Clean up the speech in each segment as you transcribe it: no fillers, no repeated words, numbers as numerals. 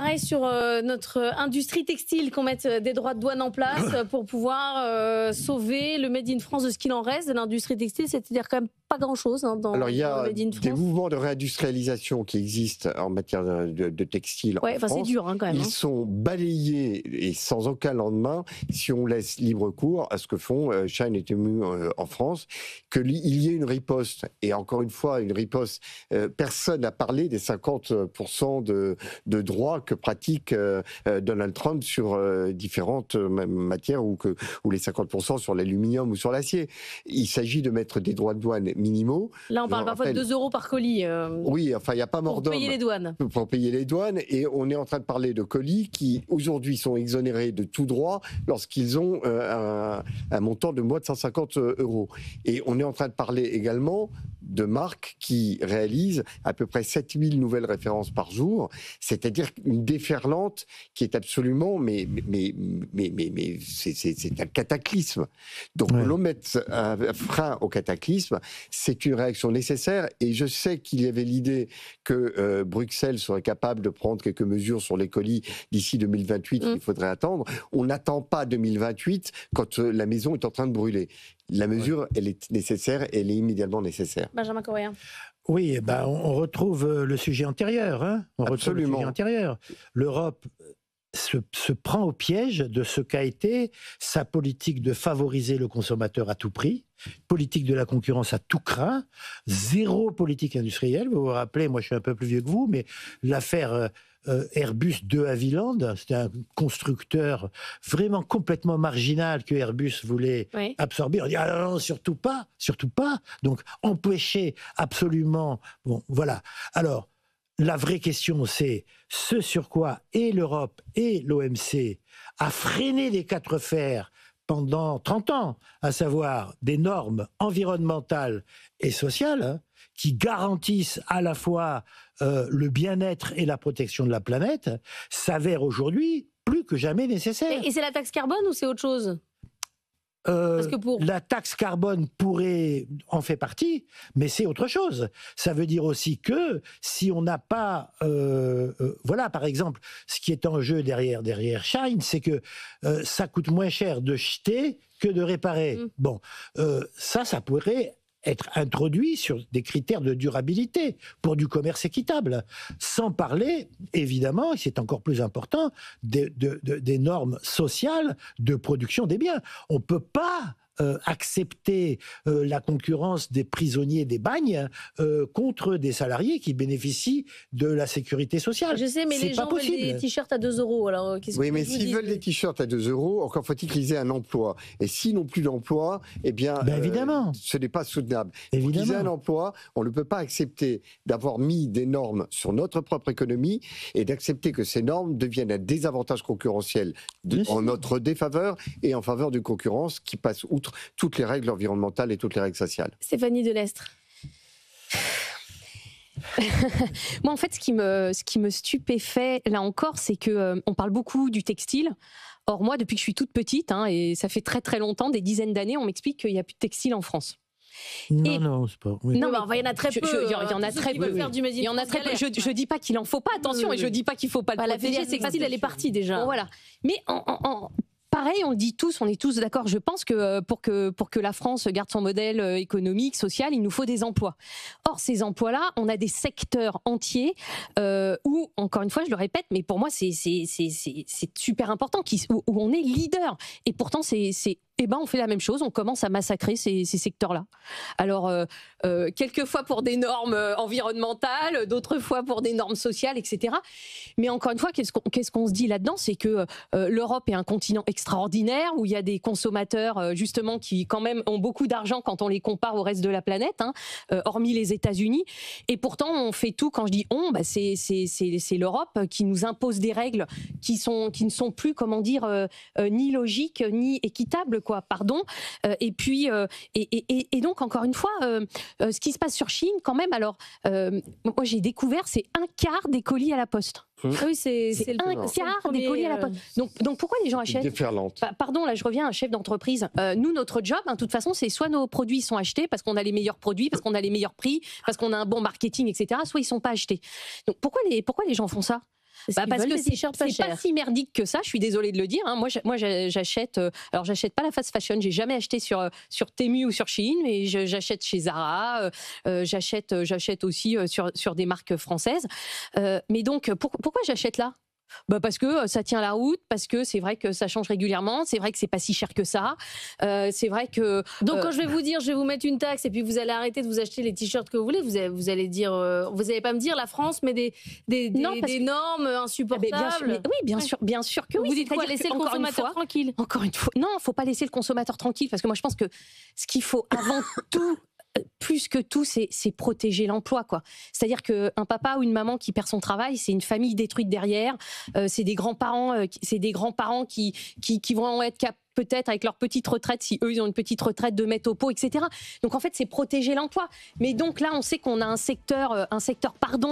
pareil sur notre industrie textile, qu'on mette des droits de douane en place pour pouvoir sauver le Made in France de ce qu'il en reste de l'industrie textile, c'est-à-dire quand même pas grand-chose dans Alors, il y dans a le Made in France. des mouvements de réindustrialisation qui existent en matière de textile en France. C'est dur quand même. Ils sont balayés et sans aucun lendemain si on laisse libre cours à ce que font Shine et Temu en France. Qu'il y ait une riposte, et encore une fois, une riposte, personne n'a parlé des 50% de droits que pratique Donald Trump sur différentes matières, ou les 50% sur l'aluminium ou sur l'acier. Il s'agit de mettre des droits de douane minimaux. Là, on parle parfois de 2 € par colis. Oui, enfin, il n'y a pas mort d'homme. Pour payer les douanes. Pour payer les douanes. Et on est en train de parler de colis qui, aujourd'hui, sont exonérés de tout droit lorsqu'ils ont un montant de moins de 150 €. Et on est en train de parler également de marques qui réalisent à peu près 7000 nouvelles références par jour, c'est-à-dire une déferlante qui est absolument, mais c'est un cataclysme. Donc, l'on met un frein au cataclysme, c'est une réaction nécessaire, et je sais qu'il y avait l'idée que Bruxelles serait capable de prendre quelques mesures sur les colis d'ici 2028, il faudrait attendre. On n'attend pas 2028 quand la maison est en train de brûler. La mesure, elle est nécessaire, elle est immédiatement nécessaire. Benjamin Correa. Oui, on retrouve le sujet antérieur. Absolument. L'Europe se prend au piège de ce qu'a été sa politique de favoriser le consommateur à tout prix, politique de la concurrence à tout crin, zéro politique industrielle. Vous vous rappelez, moi je suis un peu plus vieux que vous, mais l'affaire Airbus de Havilland, c'était un constructeur vraiment complètement marginal que Airbus voulait absorber. On dit non, surtout pas. Donc empêcher absolument. Bon, voilà. Alors, la vraie question, c'est ce sur quoi et l'Europe et l'OMC a freiné les 4 fers pendant 30 ans, à savoir des normes environnementales et sociales qui garantissent à la fois le bien-être et la protection de la planète, s'avère aujourd'hui plus que jamais nécessaire. Et c'est la taxe carbone ou c'est autre chose ? La taxe carbone en fait partie, mais c'est autre chose. Ça veut dire aussi que si on n'a pas... voilà, par exemple, ce qui est en jeu derrière Shine, c'est que ça coûte moins cher de jeter que de réparer. Bon, ça pourrait être introduit sur des critères de durabilité pour du commerce équitable. Sans parler, évidemment, et c'est encore plus important, des normes sociales de production des biens. On ne peut pas accepter la concurrence des prisonniers des bagnes contre des salariés qui bénéficient de la sécurité sociale. Je sais, mais les gens veulent des t-shirts à 2 €. Alors, oui, mais s'ils veulent des t-shirts à 2 €, encore faut-il qu'ils aient un emploi. Et s'ils n'ont plus d'emploi, eh bien, évidemment, ce n'est pas soutenable. Évidemment. Pour qu'ils aient un emploi, on ne peut pas accepter d'avoir mis des normes sur notre propre économie et d'accepter que ces normes deviennent un désavantage concurrentiel en notre défaveur et en faveur d'une concurrence qui passe outre toutes les règles environnementales et toutes les règles sociales. Stéphanie Delestre. Moi, en fait, ce qui me stupéfait, là encore, c'est qu'on parle beaucoup du textile. Or, moi, depuis que je suis toute petite, et ça fait très très longtemps, des dizaines d'années, on m'explique qu'il n'y a plus de textile en France. Non, c'est pas... Oui. Non, mais il y en a très peu. Il y en a très peu. Il y en a très peu. Je dis pas qu'il en faut pas, attention, et je dis pas qu'il faut pas le protéger. La filière textile, elle est partie déjà. Bon, voilà. Mais pareil, on le dit tous, on est tous d'accord. Je pense que pour que la France garde son modèle économique, social, il nous faut des emplois. Or, ces emplois-là, on a des secteurs entiers où, encore une fois, je le répète, mais pour moi, c'est super important, où on est leader. Et pourtant, on fait la même chose, on commence à massacrer ces secteurs-là. Alors, quelquefois pour des normes environnementales, d'autres fois pour des normes sociales, etc. Mais encore une fois, qu'est-ce qu'on se dit là-dedans ? C'est que l'Europe est un continent extraordinaire, où il y a des consommateurs, justement, qui quand même ont beaucoup d'argent quand on les compare au reste de la planète, hormis les États-Unis. Et pourtant, on fait tout, quand je dis on, c'est l'Europe qui nous impose des règles qui ne sont plus, comment dire, ni logiques, ni équitables, pardon. Et puis, et donc, encore une fois, ce qui se passe sur Chine, quand même, alors, moi j'ai découvert, c'est 1/4 des colis à la poste. Oui, c'est 1/4 des colis à la poste. Donc pourquoi les gens achètent ? Pardon, là je reviens à un chef d'entreprise. Nous, notre job, de toute façon, c'est soit nos produits sont achetés parce qu'on a les meilleurs produits, parce qu'on a les meilleurs prix, parce qu'on a un bon marketing, etc., soit ils ne sont pas achetés. Donc pourquoi les gens font ça ? Parce que c'est pas si merdique que ça. Je suis désolée de le dire. Moi, j'achète. Alors, j'achète pas la fast fashion. J'ai jamais acheté sur Temu ou sur Shein, mais j'achète chez Zara. J'achète aussi sur des marques françaises. Mais donc, pourquoi j'achète là ? Parce que ça tient la route, parce que c'est vrai que ça change régulièrement, c'est vrai que c'est pas si cher que ça, c'est vrai que... Donc quand je vais vous dire, je vais vous mettre une taxe et puis vous allez arrêter de vous acheter les t-shirts que vous voulez, vous allez dire, vous n'allez pas me dire la France met des normes insupportables. Bien sûr que oui. Vous dites quoi, laisser le consommateur tranquille. Encore une fois, non, faut pas laisser le consommateur tranquille, parce que moi je pense que ce qu'il faut avant tout, plus que tout, c'est protéger l'emploi, quoi. C'est-à-dire qu'un papa ou une maman qui perd son travail, c'est une famille détruite derrière. C'est des grands-parents, qui vont être capables, peut-être avec leur petite retraite, si eux ils ont une petite retraite, de mettre au pot, etc. Donc en fait c'est protéger l'emploi. Mais donc là on sait qu'on a un secteur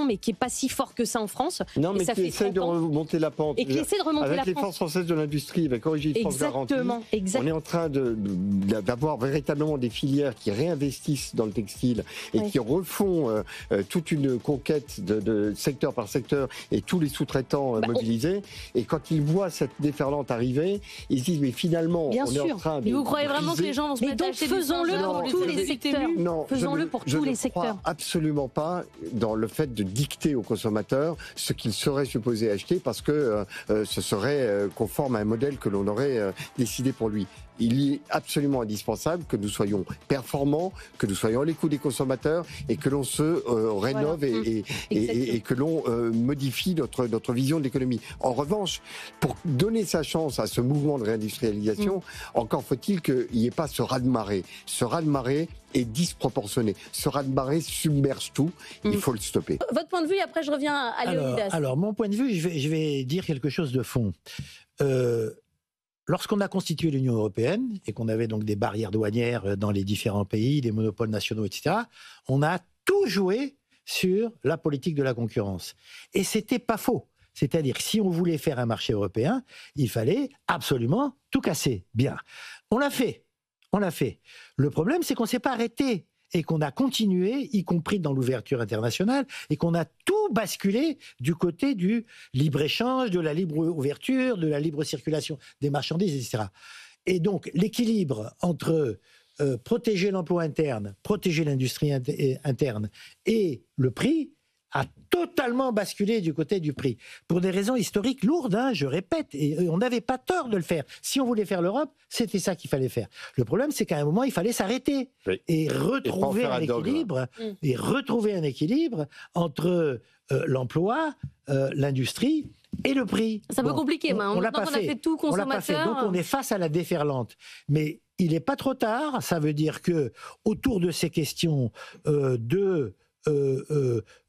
mais qui est pas si fort que ça en France. Non, mais qui essaie de remonter la pente. Et qui essaie de remonter la pente. Avec les forces françaises de l'industrie, avec Origine France Garantie, on est en train d'avoir véritablement des filières qui réinvestissent dans le textile et qui refont toute une conquête de secteur par secteur et tous les sous-traitants mobilisés. Et quand ils voient cette déferlante arriver, ils se disent mais finalement bien on sûr. est en train de... Mais vous croyez vraiment que les gens vont se mettre à acheter faisons-le pour tous les secteurs. Non, faisons-le pour tous les secteurs. Je ne crois absolument pas dans le fait de dicter aux consommateurs ce qu'ils seraient supposés acheter parce que ce serait conforme à un modèle que l'on aurait décidé pour lui. Il est absolument indispensable que nous soyons performants, que nous soyons à l'écoute des consommateurs et que l'on se rénove et que l'on modifie notre vision de l'économie. En revanche, pour donner sa chance à ce mouvement de réindustrialisation, encore faut-il qu'il n'y ait pas ce raz-de-marée. Ce raz-de-marée est disproportionné. Ce raz-de-marée submerge tout. Il faut le stopper. Votre point de vue, après je reviens à Léonidas. Alors, mon point de vue, je vais dire quelque chose de fond. Lorsqu'on a constitué l'Union européenne et qu'on avait donc des barrières douanières dans les différents pays, des monopoles nationaux, etc., on a tout joué sur la politique de la concurrence. Et c'était pas faux. C'est-à-dire que si on voulait faire un marché européen, il fallait absolument tout casser. Bien. On l'a fait. Le problème, c'est qu'on ne s'est pas arrêté et qu'on a continué, y compris dans l'ouverture internationale, et qu'on a tout basculé du côté du libre-échange, de la libre ouverture, de la libre circulation des marchandises, etc. Et donc, l'équilibre entre protéger l'emploi interne, protéger l'industrie interne et le prix a totalement basculé du côté du prix. Pour des raisons historiques lourdes, je répète, et on n'avait pas tort de le faire. Si on voulait faire l'Europe, c'était ça qu'il fallait faire. Le problème, c'est qu'à un moment, il fallait s'arrêter et retrouver un équilibre entre l'emploi, l'industrie et le prix. C'est un peu compliqué, on a fait tout consommateur. Donc on est face à la déferlante. Mais il n'est pas trop tard. Ça veut dire que autour de ces questions de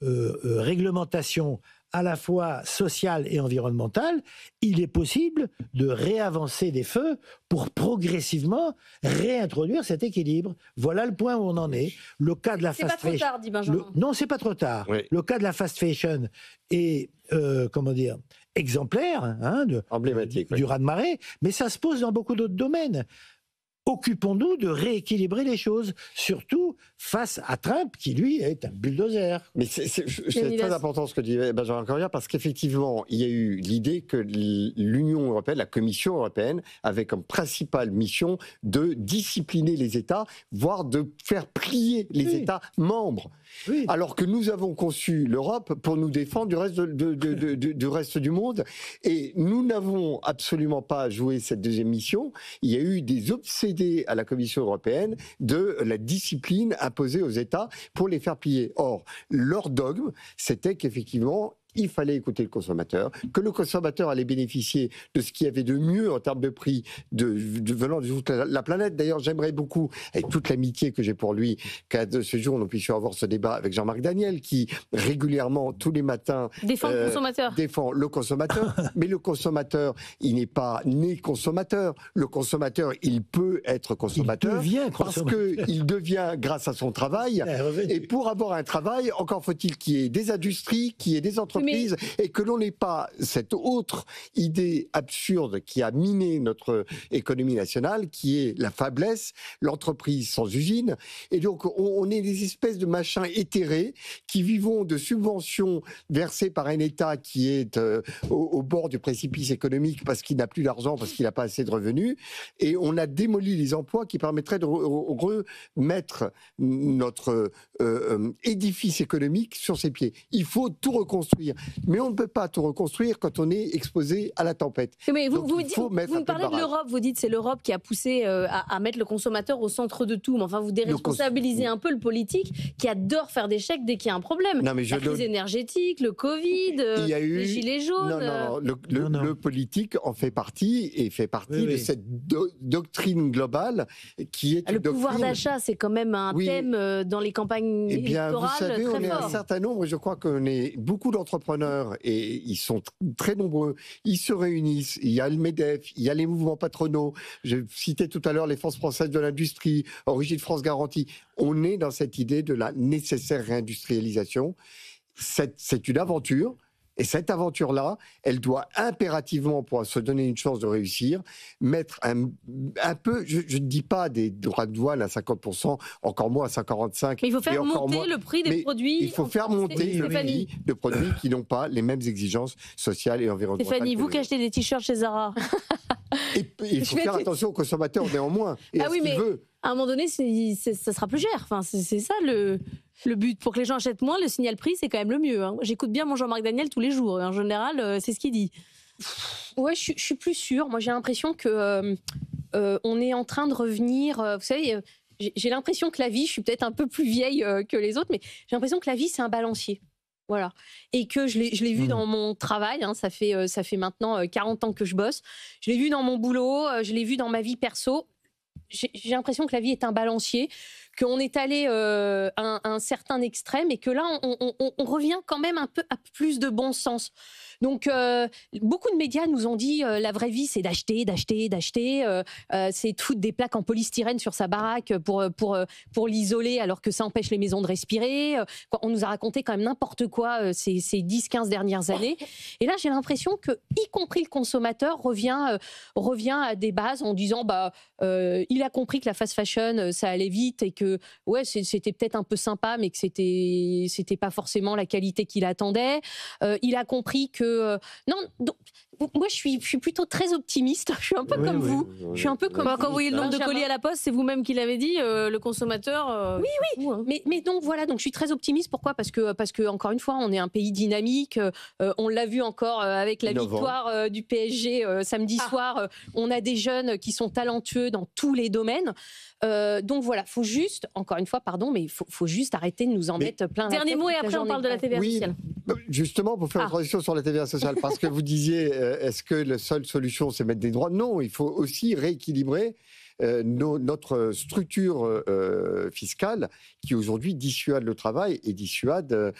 réglementation à la fois sociale et environnementale, il est possible de réavancer des feux pour progressivement réintroduire cet équilibre. Voilà le point où on en est. Le cas de la fast fashion. C'est pas trop tard, dit Benjamin. Non, c'est pas trop tard. Oui. Le cas de la fast fashion est, exemplaire, emblématique, du raz-de-marée, mais ça se pose dans beaucoup d'autres domaines. Occupons-nous de rééquilibrer les choses, surtout face à Trump, qui lui est un bulldozer. Mais c'est très important ce que dit Benjamin Corbière, parce qu'effectivement, il y a eu l'idée que l'Union européenne, la Commission européenne, avait comme principale mission de discipliner les États, voire de faire plier les États membres. Oui. Alors que nous avons conçu l'Europe pour nous défendre du reste du monde, et nous n'avons absolument pas joué cette deuxième mission. Il y a eu des obsédés à la Commission européenne de la discipline imposée aux États pour les faire plier. Or, leur dogme, c'était qu'effectivement, il fallait écouter le consommateur, que le consommateur allait bénéficier de ce qu'il y avait de mieux en termes de prix venant de toute la planète. D'ailleurs, j'aimerais beaucoup, avec toute l'amitié que j'ai pour lui, qu'à ce jour, nous puissions avoir ce débat avec Jean-Marc Daniel, qui régulièrement, tous les matins, défend le consommateur. Mais le consommateur, il n'est pas né consommateur. Le consommateur, il peut être consommateur parce qu'il devient grâce à son travail. Et pour avoir un travail, encore faut-il qu'il y ait des industries, qu'il y ait des entreprises entreprises et que l'on n'ait pas cette autre idée absurde qui a miné notre économie nationale, qui est la faiblesse, l'entreprise sans usine. Et donc, on est des espèces de machins éthérés qui vivons de subventions versées par un État qui est au bord du précipice économique parce qu'il n'a plus d'argent, parce qu'il n'a pas assez de revenus. Et on a démoli les emplois qui permettraient de remettre notre édifice économique sur ses pieds. Il faut tout reconstruire. Mais on ne peut pas tout reconstruire quand on est exposé à la tempête. Mais vous, Donc, vous, il faut mettre vous un me peu de parlez de barrage. l'Europe, vous dites c'est l'Europe qui a poussé à mettre le consommateur au centre de tout. Mais enfin, vous déresponsabilisez un peu le politique qui adore faire des chèques dès qu'il y a un problème. Non, mais la crise énergétique, le Covid, il y a eu... les gilets jaunes. Non. Le politique en fait partie et fait partie de cette doctrine globale qui est le une doctrine... pouvoir d'achat, c'est quand même un thème dans les campagnes électorales vous savez, très on est fort. un certain nombre, je crois qu'on est beaucoup d'entrepreneurs et ils sont très nombreux. Ils se réunissent. Il y a le MEDEF, il y a les mouvements patronaux. Je citais tout à l'heure les forces françaises de l'industrie, Origine France Garantie. On est dans cette idée de la nécessaire réindustrialisation. C'est une aventure. Et cette aventure-là, elle doit impérativement, pour se donner une chance de réussir, mettre un peu, je ne dis pas des droits de douane à 50%, encore moins à 55%. Mais il faut faire monter le prix des produits. Il faut faire monter le prix de produits qui n'ont pas les mêmes exigences sociales et environnementales. Stéphanie, vous qui achetez des t-shirts chez Zara. Et il faut faire attention aux consommateurs néanmoins. Et à ce qu'il veut. À un moment donné, ça sera plus cher. Enfin, c'est ça le but. Pour que les gens achètent moins, le signal prix, c'est quand même le mieux. Hein. J'écoute bien mon Jean-Marc Daniel tous les jours. Et en général, c'est ce qu'il dit. Ouais, je suis plus sûre. Moi, j'ai l'impression que on est en train de revenir. Vous savez, j'ai l'impression que la vie, je suis peut-être un peu plus vieille que les autres, mais j'ai l'impression que la vie, c'est un balancier. Voilà. Et que je l'ai vu dans mon travail, hein, ça fait maintenant 40 ans que je bosse. Je l'ai vu dans mon boulot, je l'ai vu dans ma vie perso. J'ai l'impression que la vie est un balancier, qu'on est allé à un certain extrême et que là, on revient quand même un peu à plus de bon sens. Donc, beaucoup de médias nous ont dit la vraie vie, c'est d'acheter. C'est de foutre des plaques en polystyrène sur sa baraque pour l'isoler alors que ça empêche les maisons de respirer. On nous a raconté quand même n'importe quoi ces 10-15 dernières années. Et là, j'ai l'impression que, y compris le consommateur, revient à des bases en disant il a compris que la fast fashion, ça allait vite et que c'était peut-être un peu sympa, mais que c'était pas forcément la qualité qu'il attendait. Il a compris que moi, je suis plutôt très optimiste. Je suis un peu comme vous. Je suis un peu comme quand vous voyez le nombre de colis à la poste, c'est vous-même qui l'avez dit, le consommateur. Oui. Fou, hein. Mais donc voilà, donc je suis très optimiste. Pourquoi ? Parce que encore une fois, on est un pays dynamique. On l'a vu encore avec la victoire du PSG samedi soir. On a des jeunes qui sont talentueux dans tous les domaines. Donc voilà, faut juste, encore une fois, pardon, mais il faut juste arrêter de nous en mettre plein la tête. Dernier mot et après on parle de la TVA sociale. Justement, pour faire une transition sur la TVA sociale, parce que vous disiez, est-ce que la seule solution, c'est mettre des droits ? Non, il faut aussi rééquilibrer notre structure fiscale qui aujourd'hui dissuade le travail et dissuade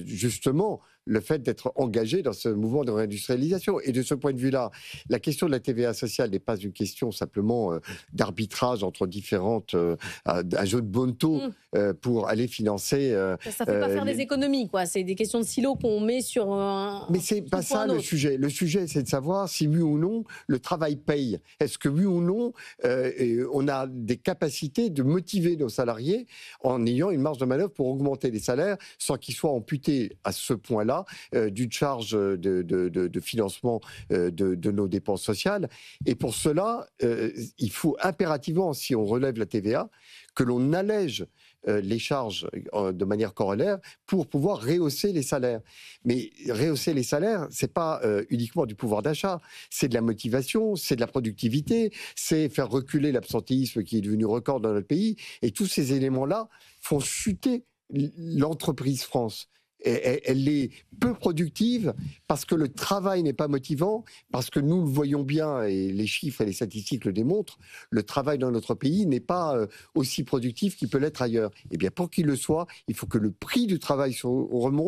justement le fait d'être engagé dans ce mouvement de réindustrialisation. Et de ce point de vue-là, la question de la TVA sociale n'est pas une question simplement d'arbitrage entre différentes un jeu de bonneteau pour aller financer. Ça ne fait pas faire des économies, quoi. C'est des questions de silos qu'on met sur un. Mais c'est pas ça le sujet. Le sujet, c'est de savoir si oui ou non le travail paye. Est-ce que oui ou non on a des capacités de motiver nos salariés en ayant une marge de manœuvre pour augmenter les salaires sans qu'ils soient amputés à ce point-là d'une charge de financement de nos dépenses sociales. Et pour cela, il faut impérativement, si on relève la TVA, que l'on allège les charges de manière corollaire pour pouvoir rehausser les salaires. Mais rehausser les salaires, c'est pas uniquement du pouvoir d'achat, c'est de la motivation, c'est de la productivité, c'est faire reculer l'absentéisme qui est devenu record dans notre pays. Et tous ces éléments-là font chuter l'entreprise France. Elle est peu productive parce que le travail n'est pas motivant, parce que nous le voyons bien et les chiffres et les statistiques le démontrent, le travail dans notre pays n'est pas aussi productif qu'il peut l'être ailleurs. Et bien pour qu'il le soit, il faut que le prix du travail remonte